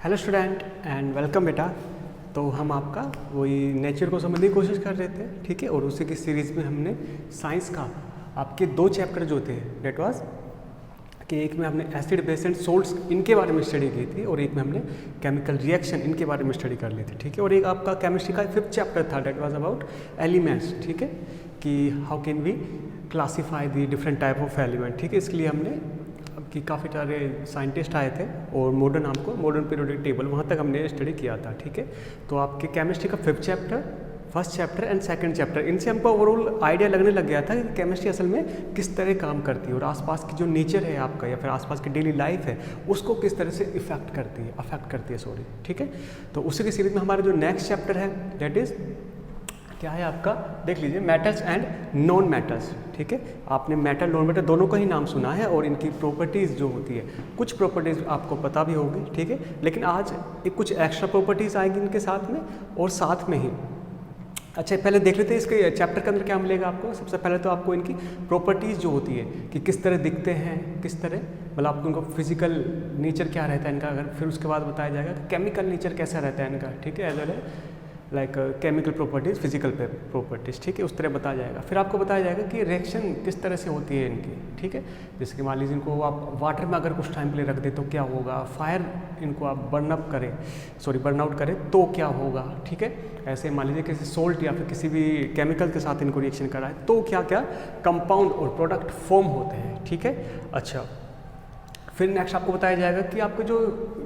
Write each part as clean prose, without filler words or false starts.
Hello student and welcome बेटा। तो हम आपका वही नेचर को समझने की कोशिश कर रहे थे, ठीक है। और उसी की सीरीज़ में हमने साइंस का आपके 2 चैप्टर जो थे डेट वाज कि एक में हमने एसिड बेस एंड सोल्ट्स इनके बारे में स्टडी की थी और एक में हमने केमिकल रिएक्शन इनके बारे में स्टडी कर ली थी, ठीक है। और एक आपका केमिस्ट्री का 5th चैप्टर था डेट वाज अबाउट एलिमेंट्स, ठीक है, कि how can we classify the different type of element, ठीक है। इसके लिए हमने कि काफ़ी सारे साइंटिस्ट आए थे और मॉडर्न पीरियोडिक टेबल वहाँ तक हमने स्टडी किया था, ठीक है। तो आपके केमिस्ट्री का 5th chapter, 1st chapter and 2nd chapter, इनसे हमको ओवरऑल आइडिया लगने लग गया था कि केमिस्ट्री असल में किस तरह काम करती है और आसपास की जो नेचर है आपका या फिर आसपास की डेली लाइफ है उसको किस तरह से अफेक्ट करती है, ठीक है। तो उसी की सीरीज में हमारा जो नेक्स्ट चैप्टर है दैट इज़ क्या है आपका, देख लीजिए, मेटल्स एंड नॉन मेटल्स, ठीक है। आपने मेटल नॉन मेटल दोनों का ही नाम सुना है और इनकी प्रॉपर्टीज़ जो होती है, कुछ प्रॉपर्टीज़ आपको पता भी होगी, ठीक है। लेकिन आज एक कुछ एक्स्ट्रा प्रॉपर्टीज़ आएगी इनके साथ में और साथ में ही अच्छा पहले देख लेते हैं इसके चैप्टर के अंदर क्या मिलेगा आपको। सबसे पहले तो आपको इनकी प्रॉपर्टीज़ जो होती है कि किस तरह दिखते हैं, किस तरह मतलब आपको उनका फिजिकल नेचर क्या रहता है इनका, अगर फिर उसके बाद बताया जाएगा कि केमिकल नेचर कैसा रहता है इनका, ठीक है, as well like chemical properties, physical properties, ठीक है, उस तरह बताया जाएगा। फिर आपको बताया जाएगा कि रिएक्शन किस तरह से होती है इनकी, ठीक है। जैसे कि मान लीजिए इनको आप वाटर में अगर कुछ टाइम के लिए रख दे तो क्या होगा, फायर इनको आप बर्न आउट करें तो क्या होगा, ठीक है। ऐसे मान लीजिए किसी सोल्ट या फिर किसी भी केमिकल के साथ इनको रिएक्शन कराए तो क्या क्या कंपाउंड और प्रोडक्ट फॉर्म होते हैं, ठीक है। अच्छा, फिर नेक्स्ट आपको बताया जाएगा कि आपके जो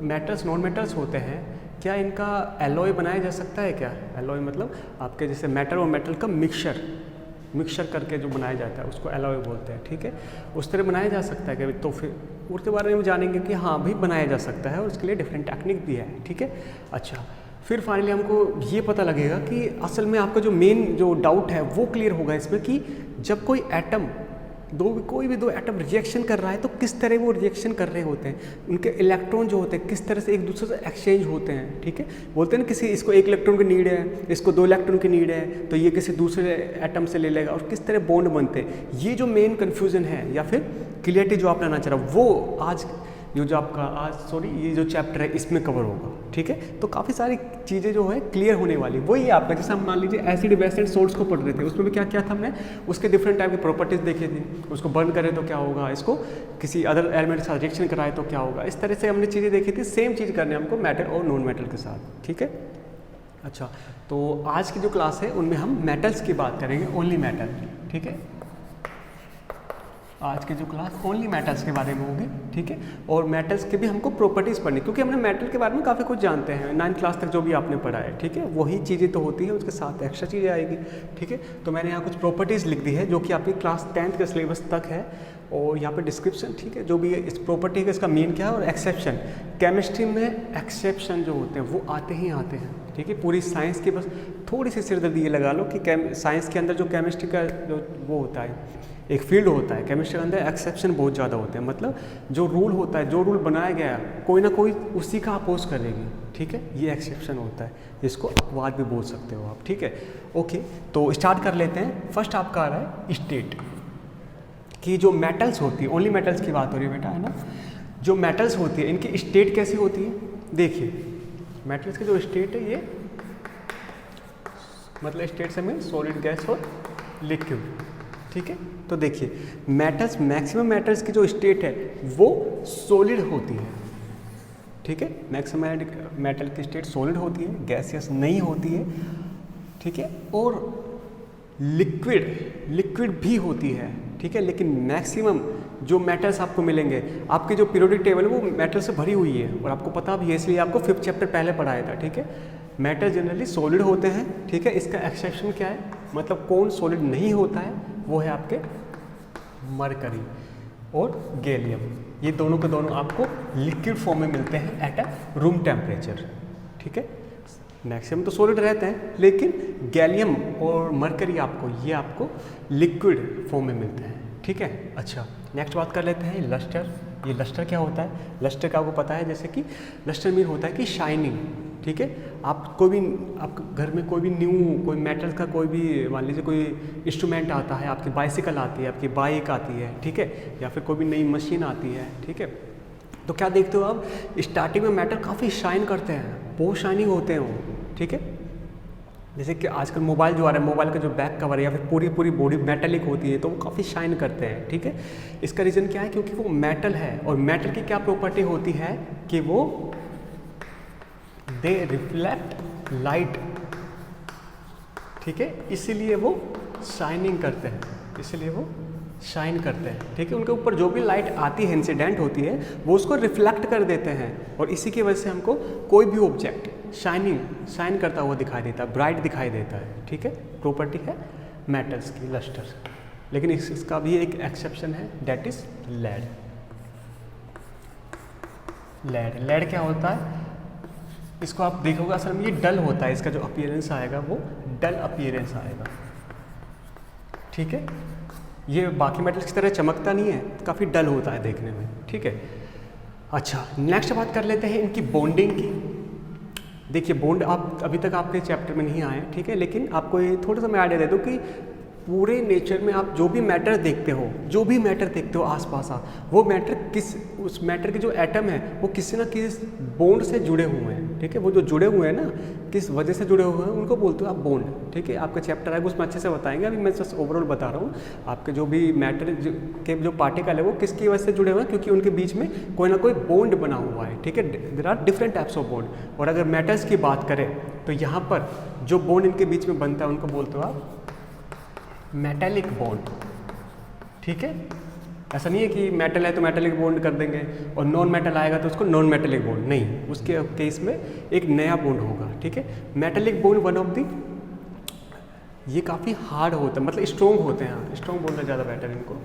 मेटल्स नॉन मेटल्स होते हैं क्या इनका एलॉय बनाया जा सकता है क्या। एलॉय मतलब आपके जैसे मेटल और मेटल का मिक्सचर करके जो बनाया जाता है उसको एलॉय बोलते हैं, ठीक है। उस तरह बनाया जा सकता है क्या, तो फिर उसके बारे में जानेंगे कि हाँ भी बनाया जा सकता है और उसके लिए डिफरेंट टेक्निक भी है, ठीक है। अच्छा, फिर फाइनली हमको ये पता लगेगा कि असल में आपका जो मेन जो डाउट है वो क्लियर होगा इसमें कि जब कोई एटम कोई भी दो एटम रिएक्शन कर रहा है तो किस तरह वो रिएक्शन कर रहे होते हैं, उनके इलेक्ट्रॉन जो होते हैं किस तरह से एक दूसरे से एक्सचेंज होते हैं, ठीक है। बोलते हैं ना किसी इसको 1 इलेक्ट्रॉन की नीड है, इसको 2 इलेक्ट्रॉन की नीड है, तो ये किसी दूसरे एटम से ले लेगा और किस तरह बॉन्ड बनते हैं। ये जो मेन कन्फ्यूजन है या फिर क्लियरिटी जो आप लाना चाह रहा हो वो आज ये जो चैप्टर है इसमें कवर होगा, ठीक है। तो काफ़ी सारी चीज़ें जो है क्लियर होने वाली वही है आपका। जैसे हम मान लीजिए एसिड बेस एंड सोल्ट्स को पढ़ रहे थे, उसमें भी क्या क्या था हमने उसके डिफरेंट टाइप की प्रॉपर्टीज़ देखी थी। उसको बर्न करें तो क्या होगा, इसको किसी अदर एलिमेंट के साथ रिएक्शन कराए तो क्या होगा, इस तरह से हमने चीज़ें देखी थी। सेम चीज़ करने हमको मेटल और नॉन मेटल के साथ, ठीक है। अच्छा, तो आज की जो क्लास है उनमें हम मेटल्स की बात करेंगे, ओनली मेटल, ठीक है। आज की जो क्लास ओनली मेटल्स के बारे में होगी, ठीक है। और मेटल्स के भी हमको प्रॉपर्टीज़ पढ़नी, क्योंकि हमने मेटल के बारे में काफ़ी कुछ जानते हैं 9th क्लास तक जो भी आपने पढ़ा है, ठीक है। वही चीज़ें तो होती है, उसके साथ एक्स्ट्रा चीज़ें आएगी, ठीक है। तो मैंने यहाँ कुछ प्रॉपर्टीज़ लिख दी है जो कि आपकी क्लास 10th के सिलेबस तक है और यहाँ पे डिस्क्रिप्शन, ठीक है, जो भी इस प्रॉपर्टी का इसका मेन क्या है और एक्सेप्शन। केमिस्ट्री में एक्सेप्शन जो होते हैं वो आते ही आते हैं, ठीक है। पूरी साइंस की बस थोड़ी सी सिरदर्दी ये लगा लो कि साइंस के अंदर जो केमिस्ट्री का जो वो होता है एक फील्ड होता है, केमिस्ट्री के अंदर एक्सेप्शन बहुत ज़्यादा होते हैं। मतलब जो रूल होता है, जो रूल बनाया गया है कोई ना कोई उसी का अपोज करेगी, ठीक है, ये एक्सेप्शन होता है। इसको अपवाद भी बोल सकते हो आप, ठीक है। ओके, तो स्टार्ट कर लेते हैं। फर्स्ट आपका आ रहा है स्टेट कि जो मेटल्स होती है, ओनली मेटल्स की बात हो रही है बेटा, है ना। जो मेटल्स होती है इनकी स्टेट कैसी होती है, देखिए मेटल्स की जो स्टेट है ये मतलब स्टेट से मीन सॉलिड, गैस और लिक्विड, ठीक है। तो देखिए मेटल्स, मैक्सिमम मेटल्स की जो स्टेट है वो सॉलिड होती है, ठीक है। मैक्सिमम मेटल की स्टेट सॉलिड होती है, गैसियस नहीं होती है, ठीक है। और लिक्विड भी होती है, ठीक है। लेकिन मैक्सिमम जो मेटल्स आपको मिलेंगे, आपकी जो पीरियोडिक टेबल है वो मेटल से भरी हुई है और आपको पता भी है, इसलिए आपको 5th चैप्टर पहले पढ़ाया था, ठीक है। मेटल जनरली सॉलिड होते हैं, ठीक है। इसका एक्सेप्शन क्या है, मतलब कौन सॉलिड नहीं होता है, वो है आपके मरकरी और गैलियम। ये दोनों के दोनों आपको लिक्विड फॉर्म में मिलते हैं एट अ रूम टेम्परेचर, ठीक है। मैक्सिमम तो सॉलिड रहते हैं लेकिन गैलियम और मरकरी आपको लिक्विड फॉर्म में मिलते हैं, ठीक है। अच्छा, नेक्स्ट बात कर लेते हैं लस्टर। ये लस्टर क्या होता है, लस्टर का आपको पता है, जैसे कि लस्टर मीन होता है कि शाइनिंग, ठीक है। आप घर में कोई भी न्यू कोई मेटल का कोई भी मान लीजिए कोई इंस्ट्रूमेंट आता है, आपकी बाइसिकल आती है, आपकी बाइक आती है, ठीक है, या फिर कोई भी नई मशीन आती है, ठीक है, तो क्या देखते हो आप, स्टार्टिंग में मेटल काफ़ी शाइन करते हैं, बहुत शाइनिंग होते हैं वो, ठीक है। जैसे कि आजकल मोबाइल जो आ रहा है, मोबाइल का जो बैक कवर है या फिर पूरी पूरी बॉडी मेटेलिक होती है, तो वो काफ़ी शाइन करते हैं, ठीक है। इसका रीज़न क्या है, क्योंकि वो मेटल है, और मेटल की क्या प्रॉपर्टी होती है कि वो दे रिफ्लेक्ट लाइट, ठीक है, इसीलिए वो शाइनिंग करते हैं, इसीलिए वो शाइन करते हैं, ठीक है। उनके ऊपर जो भी लाइट आती है, इंसिडेंट होती है, वो उसको रिफ्लेक्ट कर देते हैं, और इसी की वजह से हमको कोई भी ऑब्जेक्ट शाइन करता हुआ दिखाई देता है, ब्राइट दिखाई देता है, ठीक है। प्रॉपर्टी है मेटल्स की, लस्टर। लेकिन इसका भी एक एक्सेप्शन है, दैट इज लेड। लेड क्या होता है, इसको आप देखोगे असल में ये डल होता है, इसका जो अपीयरेंस आएगा वो डल अपीयरेंस आएगा, ठीक है। ये बाकी मेटल्स की तरह चमकता नहीं है, काफ़ी डल होता है देखने में, ठीक है। अच्छा, नेक्स्ट बात कर लेते हैं इनकी बॉन्डिंग की। देखिए बॉन्ड आप अभी तक आपके चैप्टर में नहीं आए, ठीक है, लेकिन आपको ये थोड़ा सा मैं आइडिया दे दूँ कि पूरे नेचर में आप जो भी मैटर देखते हो आसपास आप, वो मैटर उस मैटर के जो एटम है वो किसी ना किसी बॉन्ड से जुड़े हुए हैं, ठीक है। वो जो जुड़े हुए हैं ना, किस वजह से जुड़े हुए हैं, उनको बोलते हो आप बॉन्ड, ठीक है। आपका चैप्टर है उसमें अच्छे से बताएंगे, अभी मैं जस्ट ओवरऑल बता रहा हूँ। आपके जो भी मैटर के जो पार्टिकल है वो किसकी वजह से जुड़े हुए हैं, क्योंकि उनके बीच में कोई ना कोई बॉन्ड बना हुआ है, ठीक है। There are different types of bond. और अगर मेटल्स की बात करें तो यहाँ पर जो बॉन्ड इनके बीच में बनता है उनको बोलते हो आप मेटेलिक बॉन्ड, ठीक है। ऐसा नहीं है कि मेटल है तो मेटेलिक बॉन्ड कर देंगे और नॉन मेटल आएगा तो उसको नॉन मेटेलिक बॉन्ड, नहीं, उसके केस में एक नया बॉन्ड होगा, ठीक है। Metallic bond one of the, ये काफ़ी हार्ड होता है, मतलब स्ट्रॉन्ग होते हैं, स्ट्रॉन्ग बोलना ज़्यादा बेटर इनको।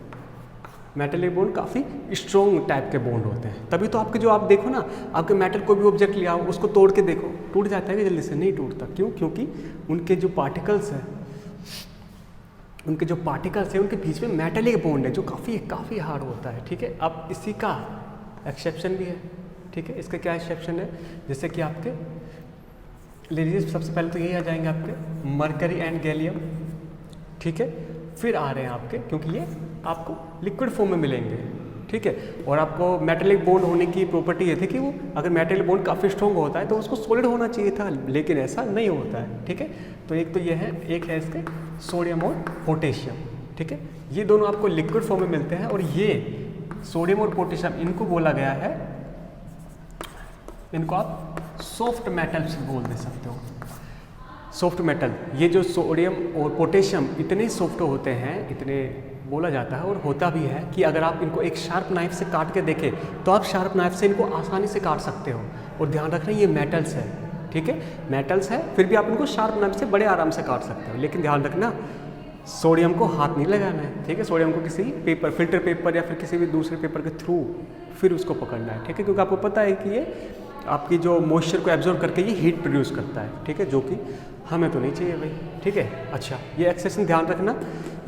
मेटेलिक बॉन्ड काफ़ी स्ट्रॉन्ग टाइप के बॉन्ड होते हैं, तभी तो आपके जो आप देखो ना, आपके मेटल कोई भी ऑब्जेक्ट लिया हो उसको तोड़ के देखो, टूट जाता है कि जल्दी से नहीं टूटता, क्यों? क्योंकि उनके जो पार्टिकल्स हैं उनके बीच में मेटेलिक बॉन्ड है जो काफ़ी हार्ड होता है, ठीक है। अब इसी का एक्सेप्शन भी है, ठीक है। इसका क्या एक्सेप्शन है, जैसे कि आपके ले लीजिए सबसे पहले तो यही आ जाएंगे आपके मरकरी एंड गैलियम, ठीक है। फिर आ रहे हैं आपके, क्योंकि ये आपको लिक्विड फॉर्म में मिलेंगे, ठीक है। और आपको मेटेलिक बॉन्ड होने की प्रॉपर्टी ये थी कि वो अगर मेटेलिक बॉन्ड काफ़ी स्ट्रॉन्ग होता है तो उसको सॉलिड होना चाहिए था, लेकिन ऐसा नहीं होता है, ठीक है। तो एक तो ये है, एक है इसके सोडियम और पोटेशियम, ठीक है। ये दोनों आपको लिक्विड फॉर्म में मिलते हैं, और ये सोडियम और पोटेशियम इनको बोला गया है, इनको आप सॉफ्ट मेटल्स बोल दे सकते हो, सॉफ्ट मेटल। ये जो सोडियम और पोटेशियम इतने सॉफ्ट होते हैं, इतने बोला जाता है और होता भी है कि अगर आप इनको एक शार्प नाइफ से काट के देखें तो आप शार्प नाइफ से इनको आसानी से काट सकते हो। और ध्यान रखना ये मेटल्स है, ठीक है, मेटल्स है, फिर भी आप इनको शार्प नाइफ से बड़े आराम से काट सकते हो। लेकिन ध्यान रखना सोडियम को हाथ नहीं लगाना है, ठीक है। सोडियम को किसी पेपर, फिल्टर पेपर या फिर किसी भी दूसरे पेपर के थ्रू फिर उसको पकड़ना है, ठीक है। क्योंकि आपको पता है कि ये आपकी जो मॉइस्चर को एब्जॉर्ब करके ये हीट प्रोड्यूस करता है, ठीक है, जो कि हमें तो नहीं चाहिए भाई, ठीक है। अच्छा, ये एक्सेप्शन ध्यान रखना,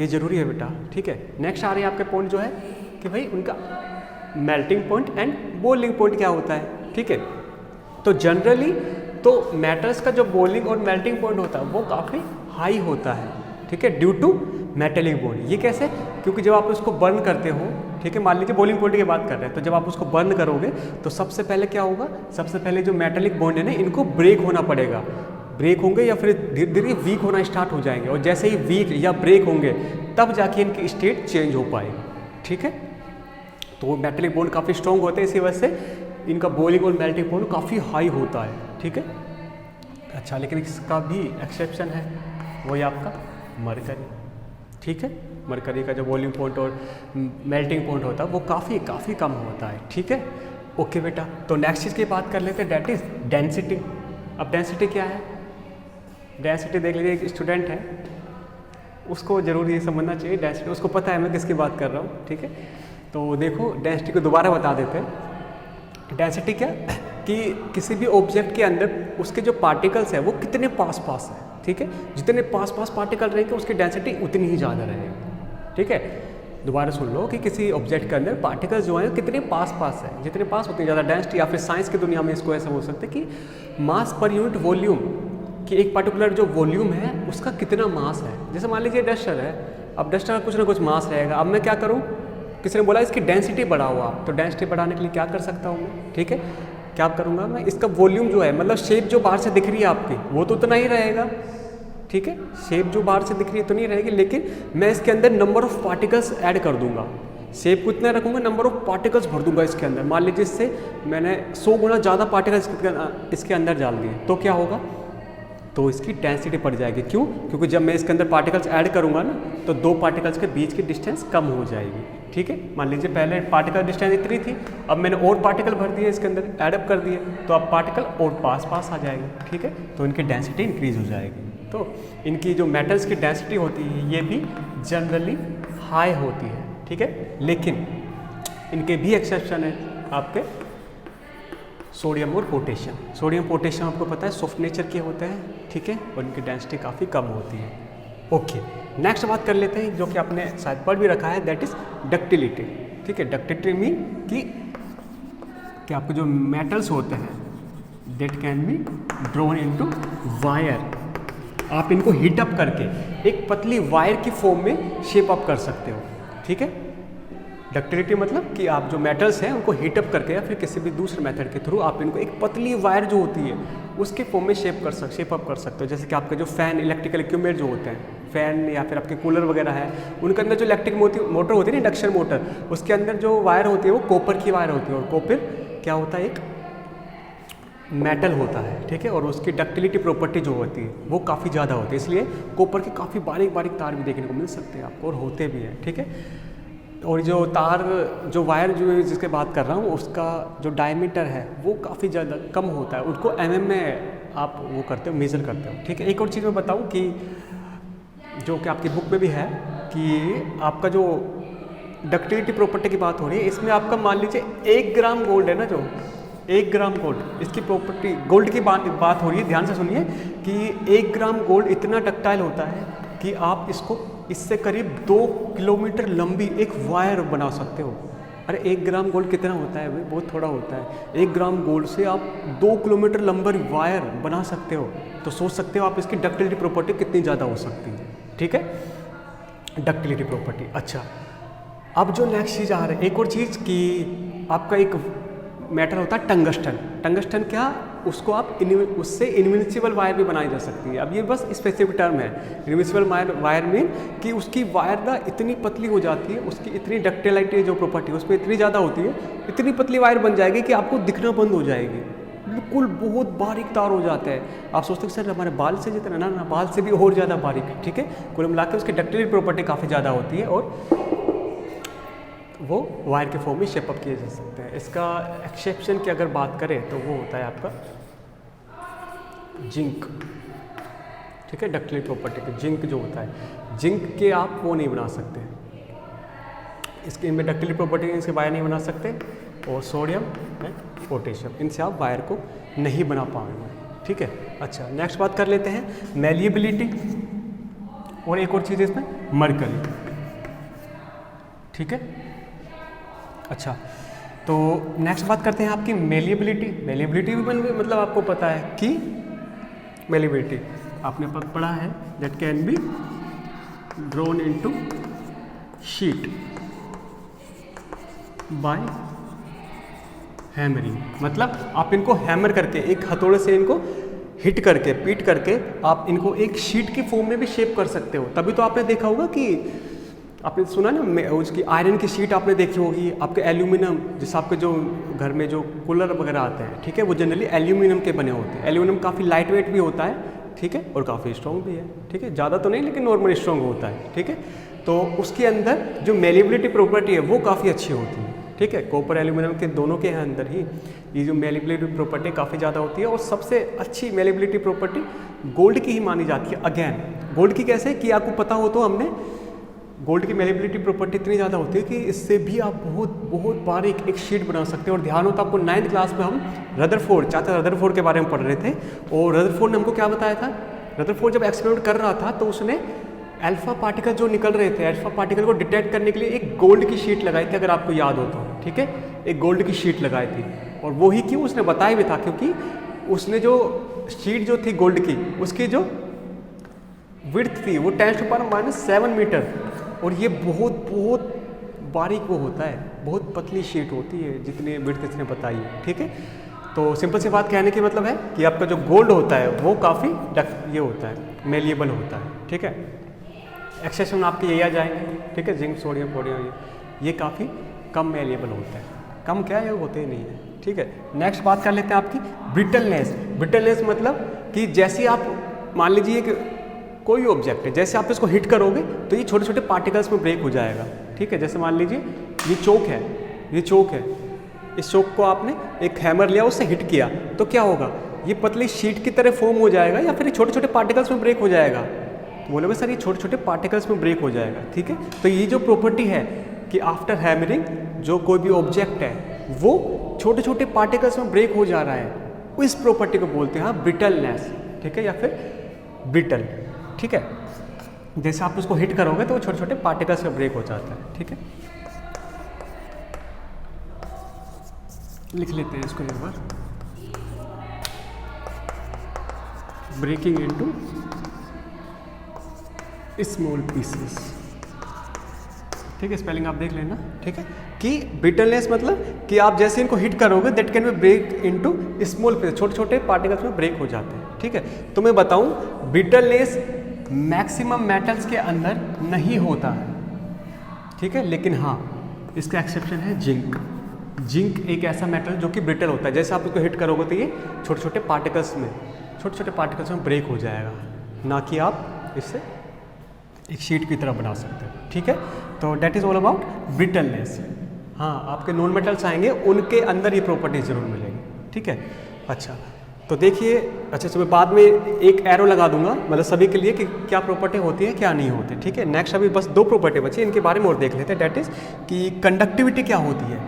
ये ज़रूरी है बेटा, ठीक है। नेक्स्ट आ रही है आपके पॉइंट जो है कि भाई उनका melting point and boiling point क्या होता है, ठीक है। तो जनरली तो मेटल्स का जो बॉइलिंग और मेल्टिंग पॉइंट होता है वो काफ़ी हाई होता है, ठीक है, ड्यू टू मेटेलिक बॉन्ड। ये कैसे? क्योंकि जब आप उसको बर्न करते हो, ठीक है, मान लीजिए बॉइलिंग पॉइंट की बात कर रहे हैं, तो जब आप उसको बर्न करोगे तो सबसे पहले क्या होगा, सबसे पहले जो मेटेलिक बॉन्ड है ना, इनको ब्रेक होना पड़ेगा, ब्रेक होंगे या फिर धीरे धीरे वीक होना स्टार्ट हो जाएंगे, और जैसे ही वीक या ब्रेक होंगे तब जाके इनकी स्टेट चेंज हो पाएगी, ठीक है। तो मेटेलिक बॉन्ड काफ़ी स्ट्रॉन्ग होते हैं, इसी वजह से इनका बॉइलिंग और मेल्टिंग पॉइंट काफ़ी हाई होता है, ठीक है। अच्छा, लेकिन इसका भी एक्सेप्शन है, वही आपका मरकरी, ठीक है। मरकरी का जो बॉइलिंग पॉइंट और मेल्टिंग पॉइंट होता है वो काफ़ी कम होता है, ठीक है। ओके बेटा, तो नेक्स्ट चीज़ की बात कर लेते हैं, डेट इज़ डेंसिटी। अब डेंसिटी क्या है? डेंसिटी देख लीजिए, एक स्टूडेंट है उसको ज़रूर ये समझना चाहिए डेंसिटी, उसको पता है मैं किसकी बात कर रहा हूँ, ठीक है। तो देखो डेंसिटी को दोबारा बता देते हैं। डेंसिटी क्या कि किसी भी ऑब्जेक्ट के अंदर उसके जो पार्टिकल्स है वो कितने पास है, ठीक है। जितने पास पार्टिकल रहेंगे उसकी डेंसिटी उतनी ही ज़्यादा रहेगी, ठीक है। दोबारा सुन लो कि किसी ऑब्जेक्ट के अंदर पार्टिकल्स जो हैं कितने पास है, जितने पास उतनी ज़्यादा डेंसिटी, या फिर साइंस की दुनिया में इसको ऐसा बोल सकते हैं कि मास पर यूनिट वॉल्यूम, कि एक पर्टिकुलर जो वॉल्यूम है उसका कितना मास है। जैसे मान लीजिए डस्टर है, अब डस्टर का कुछ ना कुछ मास रहेगा। अब मैं क्या करूँ, किसी ने बोला इसकी डेंसिटी बढ़ाओ आप, तो डेंसिटी बढ़ाने के लिए क्या कर सकता हूँ मैं, ठीक है, क्या करूँगा मैं, इसका वॉल्यूम जो है, मतलब शेप जो बाहर से दिख रही है आपकी वो तो उतना ही रहेगा, ठीक है, शेप जो बाहर से दिख रही है तो नहीं रहेगी, लेकिन मैं इसके अंदर नंबर ऑफ पार्टिकल्स ऐड कर दूंगा। शेप को इतना रखूँगा, नंबर ऑफ पार्टिकल्स भर दूंगा इसके अंदर। मान लीजिए इससे मैंने 100 गुना ज़्यादा पार्टिकल्स इसके अंदर डाल दिए, तो क्या होगा, तो इसकी डेंसिटी बढ़ जाएगी। क्यों? क्योंकि जब मैं इसके अंदर पार्टिकल्स ऐड करूँगा ना, तो दो पार्टिकल्स के बीच की डिस्टेंस कम हो जाएगी, ठीक है। मान लीजिए पहले पार्टिकल डिस्टेंस इतनी थी, अब मैंने और पार्टिकल भर दिए इसके अंदर, एडअप कर दिए, तो अब पार्टिकल और पास आ जाएगी, ठीक है, तो इनकी डेंसिटी इंक्रीज हो जाएगी। तो इनकी जो मेटल्स की डेंसिटी होती है ये भी जनरली हाई होती है, ठीक है, लेकिन इनके भी एक्सेप्शन है आपके सोडियम और पोटेशियम। सोडियम पोटेशियम आपको पता है सॉफ्ट नेचर के होते हैं, ठीक है, और इनकी डेंसिटी काफ़ी कम होती है। ओके, नेक्स्ट बात कर लेते हैं जो कि आपने शायद पढ़ भी रखा है, दैट इज डक्टिलिटी, ठीक है। डक्टिलिटी मीन कि आपके जो मेटल्स होते हैं that can be drawn into wire, आप इनको हीट अप करके एक पतली वायर की फॉर्म में शेप अप कर सकते हो, ठीक है। डक्टिलिटी मतलब कि आप जो मेटल्स हैं उनको हीट अप करके या फिर किसी भी दूसरे मेथड के थ्रू आप इनको एक पतली वायर जो होती है उसके फॉर्म में शेप अप कर सकते हो। जैसे कि आपके जो फैन, इलेक्ट्रिकल इक्विपमेंट जो होते हैं, फैन या फिर आपके कूलर वगैरह है, उनके अंदर जो इलेक्ट्रिक मोटर होती है ना, इंडक्शन मोटर, उसके अंदर जो वायर होती है वो कॉपर की वायर होती है, और कॉपर क्या होता है, एक मेटल होता है, ठीक है, और उसकी डक्टिलिटी प्रॉपर्टी जो होती है वो काफ़ी ज़्यादा होती है, इसलिए कॉपर के काफ़ी बारीक बारीक तार भी देखने को मिल सकते हैं आपको, और होते भी हैं, ठीक है। और जो तार, जो वायर जो जिसके बात कर रहा हूँ, उसका जो डायमीटर है वो काफ़ी ज़्यादा कम होता है, उसको mm में आप वो करते हो, मेज़र करते हो, ठीक है। एक और चीज़ मैं बताऊँ कि जो कि आपकी बुक में भी है कि आपका जो डक्टिलिटी प्रॉपर्टी की बात हो रही है, इसमें आपका मान लीजिए 1 ग्राम गोल्ड है ना, जो 1 ग्राम गोल्ड, इसकी प्रॉपर्टी, गोल्ड की बात हो रही है, ध्यान से सुनिए कि 1 ग्राम गोल्ड इतना डक्टाइल होता है कि आप इससे करीब 2 किलोमीटर लंबी एक वायर बना सकते हो। अरे 1 ग्राम गोल्ड कितना होता है भाई, बहुत थोड़ा होता है। 1 ग्राम गोल्ड से आप 2 किलोमीटर लंबी वायर बना सकते हो, तो सोच सकते हो आप इसकी डक्टिलिटी प्रॉपर्टी कितनी ज़्यादा हो सकती है, ठीक है, डक्टिलिटी प्रॉपर्टी। अच्छा, अब जो नेक्स्ट चीज़ आ रही है, एक और चीज़ कि आपका एक मेटल होता है टंगस्टन। टंगस्टन क्या, उसको आप उससे इनविजिबल वायर भी बनाई जा सकती है। अब ये बस स्पेसिफिक टर्म है, इनविजिबल वायर मीन कि उसकी वायर ना इतनी पतली हो जाती है, उसकी इतनी डक्टिलिटी जो प्रॉपर्टी है उसमें इतनी ज़्यादा होती है, इतनी पतली वायर बन जाएगी कि आपको दिखना बंद हो जाएगी, बिल्कुल बहुत बारीक तार हो जाते हैं। आप सोचते हो सर हमारे बाल से जितना, ना बाल से भी और ज़्यादा बारीक, ठीक है। कुल मिला के उसकी डक्टिलिटी प्रॉपर्टी काफ़ी ज़्यादा होती है और वो वायर के फॉर्म में शेप अप किए जा सकते हैं। इसका एक्सेप्शन की अगर बात करें तो वो होता है आपका जिंक, ठीक है, डक्टिलिटी प्रॉपर्टी के जिंक जो होता है, जिंक के आप वो नहीं बना सकते, इसके इनमें डक्टिलिटी प्रॉपर्टी इनसे वायर नहीं बना सकते, और सोडियम एंड पोटेशियम, इनसे आप वायर को नहीं बना पाएंगे, ठीक है। अच्छा, नेक्स्ट बात कर लेते हैं मैलिएबिलिटी, और एक और चीज़ है इसमें मरकरी, ठीक है। अच्छा, तो नेक्स्ट बात करते हैं आपकी मेलिएबिलिटी। मेलिएबिलिटी भी मतलब आपको पता है कि मेलिएबिलिटी आपने पढ़ा है, that can be drawn into sheet by hammering, मतलब आप इनको हैमर करके, एक हथौड़े से इनको हिट करके, पीट करके आप इनको एक शीट की फॉर्म में भी शेप कर सकते हो। तभी तो आपने देखा होगा कि आपने सुना ना, उसकी आयरन की शीट आपने देखी होगी, आपके एल्यूमिनियम, जैसे आपके जो घर में जो कूलर वगैरह आते हैं, ठीक है, वो जनरली एल्यूमिनियम के बने होते हैं। एल्यूमिनियम काफ़ी लाइट वेट भी होता है, ठीक है, और काफ़ी स्ट्रॉन्ग भी है, ठीक है, ज़्यादा तो नहीं लेकिन नॉर्मल स्ट्रॉन्ग होता है, ठीक है। तो उसके अंदर जो मेलिएबिलिटी प्रॉपर्टी है वो काफ़ी अच्छी होती है, ठीक है। कॉपर एल्यूमिनियम के दोनों के अंदर ही ये जो मेलिएबिलिटी प्रॉपर्टी काफ़ी ज़्यादा होती है, और सबसे अच्छी मेलिएबिलिटी प्रॉपर्टी गोल्ड की ही मानी जाती है। अगेन गोल्ड की कैसे कि आपको पता हो, तो हमने गोल्ड की मेलिएबिलिटी प्रॉपर्टी इतनी ज़्यादा होती है कि इससे भी आप बहुत बारीक एक शीट बना सकते हैं। और ध्यान हो तो आपको 9th क्लास में हम रदरफोर्ड, चाचा रदरफोर्ड के बारे में पढ़ रहे थे, और रदरफोर्ड ने हमको क्या बताया था, रदरफोर्ड जब एक्सपेरिमेंट कर रहा था तो उसने अल्फा पार्टिकल जो निकल रहे थे, अल्फा पार्टिकल को डिटेक्ट करने के लिए एक गोल्ड की शीट लगाई थी, अगर आपको याद हो तो, ठीक है, एक गोल्ड की शीट लगाई थी। और वो ही क्यों उसने बताया भी था, क्योंकि उसने जो शीट जो थी गोल्ड की, उसकी जो विड्थ थी वो 10⁻⁷ मीटर, और ये बहुत बारीक वो होता है, बहुत पतली शीट होती है, जितनी विड्थ इसने बताई है, ठीक है। तो सिंपल सी बात कहने की मतलब है कि आपका जो गोल्ड होता है वो काफ़ी ये होता है, मेलिएबल होता है, ठीक है। एक्सेशन आपके यही आ जाएंगे, ठीक है, जिंक सोडियम पोडियम, ये काफ़ी कम मेलिएबल होता है, कम क्या है, होते ही नहीं है, ठीक है। नेक्स्ट बात कर लेते हैं आपकी ब्रिटलनेस। ब्रिटलनेस मतलब कि जैसे आप मान लीजिए कि कोई ऑब्जेक्ट है, जैसे आप इसको हिट करोगे तो ये छोटे छोटे पार्टिकल्स में ब्रेक हो जाएगा, ठीक है। जैसे मान लीजिए ये चोक है, ये चोक है, इस चोक को आपने एक हैमर लिया, उससे हिट किया तो क्या होगा, ये पतली शीट की तरह फॉर्म हो जाएगा या फिर छोटे छोटे पार्टिकल्स में ब्रेक हो जाएगा। तो बोलोगे सर ये छोटे छोटे पार्टिकल्स में ब्रेक हो जाएगा, ठीक है। तो ये जो प्रॉपर्टी है कि आफ्टर हैमरिंग जो कोई भी ऑब्जेक्ट है वो छोटे छोटे पार्टिकल्स में ब्रेक हो जा रहा है, इस प्रॉपर्टी को बोलते हैं ब्रिटलनेस, ठीक है, या फिर ब्रिटल, ठीक है। जैसे आप उसको हिट करोगे तो वो छोटे छोटे पार्टिकल्स में ब्रेक हो जाता है, ठीक है। लिख लेते हैं इसको एक बार, ब्रेकिंग इनटू स्मॉल पीसेस, ठीक है। स्पेलिंग आप देख लेना, ठीक है। कि ब्रिटलनेस मतलब कि आप जैसे इनको हिट करोगे that can be break into small pieces, छोटे छोटे पार्टिकल्स में ब्रेक हो जाते हैं, ठीक है। तो मैं बताऊं ब्रिटलनेस मैक्सिमम मेटल्स के अंदर नहीं होता है, ठीक है, लेकिन हाँ इसका एक्सेप्शन है जिंक। जिंक एक ऐसा मेटल जो कि ब्रिटल होता है, जैसे आप इसको हिट करोगे तो ये छोटे छोटे पार्टिकल्स में ब्रेक हो जाएगा, ना कि आप इससे एक शीट की तरह बना सकते हैं, ठीक है। तो that is all about brittleness. हाँ, आपके नॉन मेटल्स आएंगे उनके अंदर ये प्रॉपर्टी जरूर मिलेगी, ठीक है। अच्छा तो देखिए, अच्छा मैं बाद में एक एरो लगा दूंगा मतलब सभी के लिए कि क्या प्रॉपर्टी होती है क्या नहीं होती, ठीक है। नेक्स्ट अभी बस 2 प्रॉपर्टी बची, इनके बारे में और देख लेते हैं। डेट इज़ कि कंडक्टिविटी क्या होती है।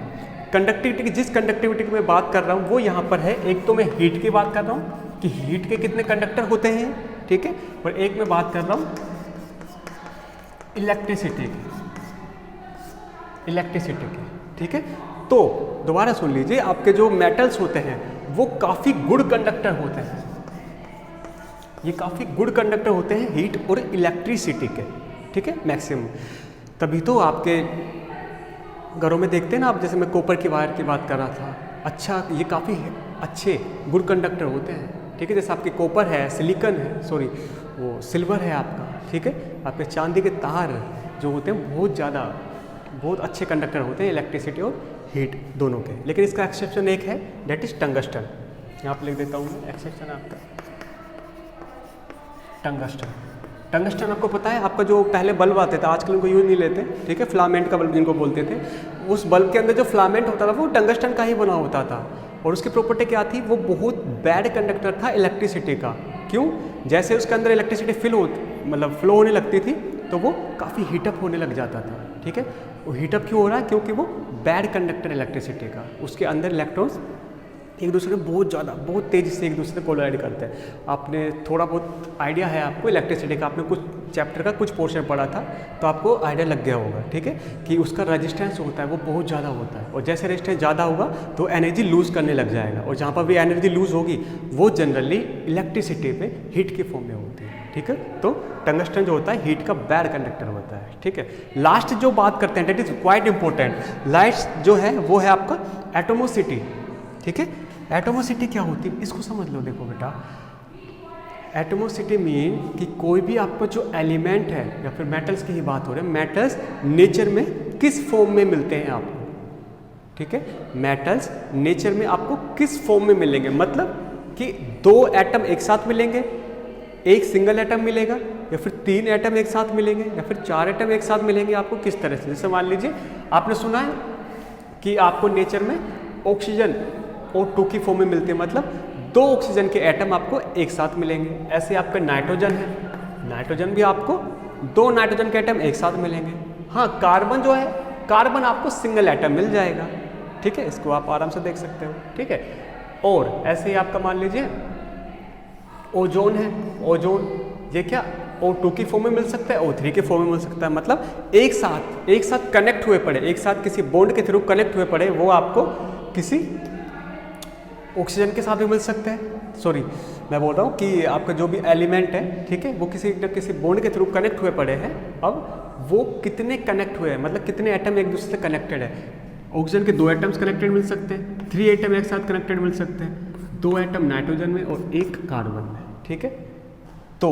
कंडक्टिविटी की जिस कंडक्टिविटी की मैं बात कर रहा हूँ वो यहाँ पर है, एक तो मैं हीट की बात कर रहा हूँ कि हीट के कितने कंडक्टर होते हैं, ठीक है, और एक मैं बात कर रहा हूँ इलेक्ट्रिसिटी की, ठीक है। तो दोबारा सुन लीजिए, आपके जो मेटल्स होते हैं वो काफ़ी गुड कंडक्टर होते हैं, ये काफ़ी गुड कंडक्टर होते हैं हीट और इलेक्ट्रिसिटी के, ठीक है, मैक्सिमम। तभी तो आपके घरों में देखते हैं ना आप, जैसे मैं कॉपर की वायर की बात कर रहा था, अच्छा ये काफ़ी अच्छे गुड कंडक्टर होते हैं, ठीक है। जैसे आपके कॉपर है, सिलिकन है, सॉरी वो सिल्वर है आपका, ठीक है। आपके चांदी के तार जो होते हैं बहुत अच्छे कंडक्टर होते हैं इलेक्ट्रिसिटी और हीट दोनों के। लेकिन इसका एक्सेप्शन एक है, डेट इज टंगस्टन। यहाँ पर लिख देता हूँ मैं, एक्सेप्शन आपका टंगस्टन आपको पता है, आपका जो पहले बल्ब आते थे आजकल उनको यूज़ नहीं लेते, ठीक है, फिलामेंट का बल्ब जिनको बोलते थे, उस बल्ब के अंदर जो फिलामेंट होता था वो टंगस्टन का ही बना होता था। और उसकी प्रॉपर्टी क्या थी, वो बहुत बैड कंडक्टर था इलेक्ट्रिसिटी का। क्यों? जैसे उसके अंदर इलेक्ट्रिसिटी फ्लो होने लगती थी तो वो काफ़ी हीटअप होने लग जाता था, ठीक है। वो हीटअप क्यों हो रहा है? क्योंकि वो बैड कंडक्टर इलेक्ट्रिसिटी का, उसके अंदर इलेक्ट्रॉन्स एक दूसरे को बहुत तेज़ी से एक दूसरे से कोलाइड करते हैं। आपने थोड़ा बहुत आइडिया है आपको इलेक्ट्रिसिटी का, आपने कुछ चैप्टर का कुछ पोर्शन पढ़ा था तो आपको आइडिया लग गया होगा, ठीक है, कि उसका रेजिस्टेंस होता है वो बहुत ज़्यादा होता है, और जैसे रेजिस्टेंस ज़्यादा होगा तो एनर्जी लूज़ करने लग जाएगा, और जहाँ पर भी एनर्जी लूज़ होगी वो जनरली इलेक्ट्रिसिटी पे हीट के फॉर्म में होती है, ठीक है। तो टंगस्टन जो होता है हीट का बैड कंडक्टर होता है, ठीक है। लास्ट जो बात करते हैं, that is quite important, last जो है वो है आपका एटोमोसिटी, ठीक है। एटोमोसिटी क्या होती है इसको समझ लो। देखो बेटा, एटोमोसिटी मीन कि कोई भी आपको जो एलिमेंट है, या फिर मेटल्स की ही बात हो रही है, मेटल्स नेचर में किस फॉर्म में मिलते हैं आपको, ठीक है। मेटल्स नेचर में आपको किस फॉर्म में मिलेंगे, मतलब कि 2 एटम एक साथ मिलेंगे, एक सिंगल एटम मिलेगा, या फिर 3 एटम एक साथ मिलेंगे, या फिर 4 एटम एक साथ मिलेंगे आपको किस तरह से। जैसे मान लीजिए आपने सुना है कि आपको नेचर में ऑक्सीजन O2 की फॉर्म में मिलते हैं, मतलब 2 ऑक्सीजन के एटम आपको एक साथ मिलेंगे। ऐसे आपका नाइट्रोजन है, नाइट्रोजन भी आपको 2 नाइट्रोजन के एटम एक साथ मिलेंगे। हाँ, कार्बन जो है, कार्बन आपको सिंगल एटम मिल जाएगा, ठीक है, इसको आप आराम से देख सकते हो, ठीक है। और ऐसे ही आपका मान लीजिए ओजोन है, ओजोन ये क्या O2 की फॉर्म में मिल सकता है, O3 के फॉर्म में मिल सकता है, मतलब एक साथ कनेक्ट हुए पड़े, एक साथ किसी बॉन्ड के थ्रू कनेक्ट हुए पड़े, वो आपको किसी ऑक्सीजन के साथ भी मिल सकते हैं। सॉरी, मैं बोल रहा हूँ कि आपका जो भी एलिमेंट है, ठीक है, वो किसी न किसी बॉन्ड के थ्रू कनेक्ट हुए पड़े हैं, अब वो कितने कनेक्ट हुए हैं, मतलब कितने एटम एक दूसरे से कनेक्टेड है। ऑक्सीजन के 2 एटम्स कनेक्टेड मिल सकते हैं, 3 एटम एक साथ कनेक्टेड मिल सकते हैं, 2 एटम नाइट्रोजन में और 1 कार्बन में, ठीक है। तो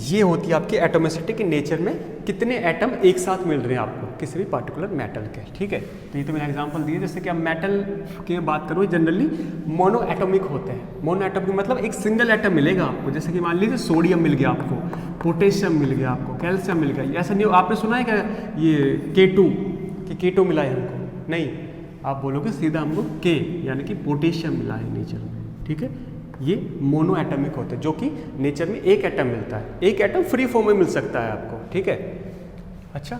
ये होती है आपकी एटोमिसिटी के नेचर में कितने एटम एक साथ मिल रहे हैं आपको किसी भी पार्टिकुलर मेटल के, ठीक है। तो ये तो मैंने एग्जांपल दिए, जैसे कि अब मेटल की बात करूँ जनरली मोनो एटॉमिक होते हैं। मोनो एटॉमिक मतलब एक सिंगल एटम मिलेगा आपको, जैसे कि मान लीजिए सोडियम मिल गया आपको, पोटेशियम मिल गया आपको, कैल्शियम मिल गया। ऐसा नहीं, आपने सुना है क्या ये K2 कि K2 मिला है हमको? नहीं, आप बोलोगे सीधा हमको K यानी कि पोटेशियम मिला है नेचर में, ठीक है। ये मोनो एटॉमिक होते हैं, जो कि नेचर में एक एटम मिलता है, एक एटम फ्री फॉर्म में मिल सकता है आपको, ठीक है। अच्छा,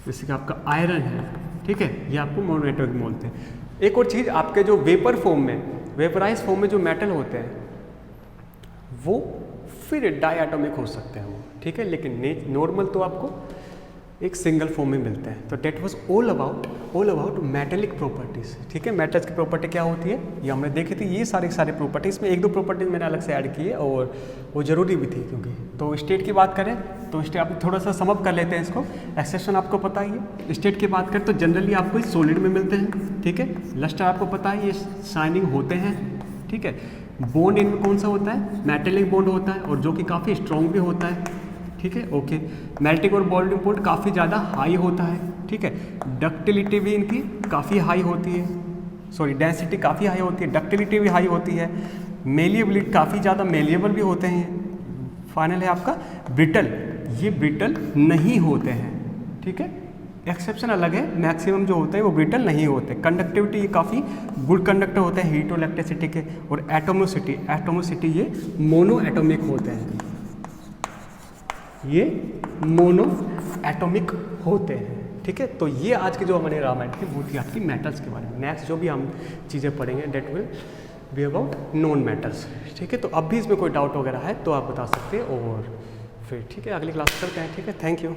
जैसे कि आपका आयरन है, ठीक है, ये आपको मोनो एटॉमिक बोलते हैं। एक और चीज़, आपके जो वेपर फॉर्म में, वेपराइज फॉर्म में जो मेटल होते हैं वो फिर डायटोमिक हो सकते हैं वो, ठीक है। लेकिन नॉर्मल तो आपको एक सिंगल फॉर्म में मिलते हैं। तो that was all about metallic properties, ठीक है। मेटल्स की प्रॉपर्टी क्या होती है ये हमने देखी थी। ये सारे प्रॉपर्टीज़ में 1-2 प्रॉपर्टीज़ मैंने अलग से ऐड की है और वो ज़रूरी भी थी, क्योंकि तो स्टेट की बात करें तो स्टेट आप थोड़ा सा समअप कर लेते हैं इसको। एक्सेप्शन आपको पता ही है। स्टेट की बात करें तो जनरली आपको सॉलिड में मिलते हैं, ठीक है। लस्टर आपको पता है ये शाइनिंग होते हैं, ठीक है। बॉन्ड इनमें कौन सा होता है? मेटेलिक बॉन्ड होता है, और जो कि काफ़ी स्ट्रॉन्ग भी होता है, ठीक है। ओके, मेल्टिंग और बॉइलिंग पॉइंट काफ़ी ज़्यादा हाई होता है, ठीक है। डक्टिलिटी भी इनकी काफ़ी हाई होती है, सॉरी डेंसिटी काफ़ी हाई होती है, डक्टिलिटी भी हाई होती है, मेलिएबिलिटी काफ़ी ज़्यादा मेलिएबल भी होते हैं। फाइनल है आपका ब्रिटल, ये ब्रिटल नहीं होते हैं, ठीक है। एक्सेप्शन अलग है, मैक्सिमम जो होता है वो ब्रिटल नहीं होते। कंडक्टिविटी ये काफ़ी गुड कंडक्टर होते हैं हीट और इलेक्ट्रिसिटी के। और एटोमिसिटी ये मोनो एटॉमिक होते हैं, ये मोनो एटॉमिक होते हैं, ठीक है। तो ये आज की जो हमारी रामायण थी वो थी आपकी मेटल्स के बारे में। नेक्स्ट जो भी हम चीज़ें पढ़ेंगे that will be about non metals, ठीक है। तो अब भी इसमें कोई डाउट वगैरह है तो आप बता सकते हैं, और फिर ठीक है अगली क्लास करते हैं, ठीक है। Thank you.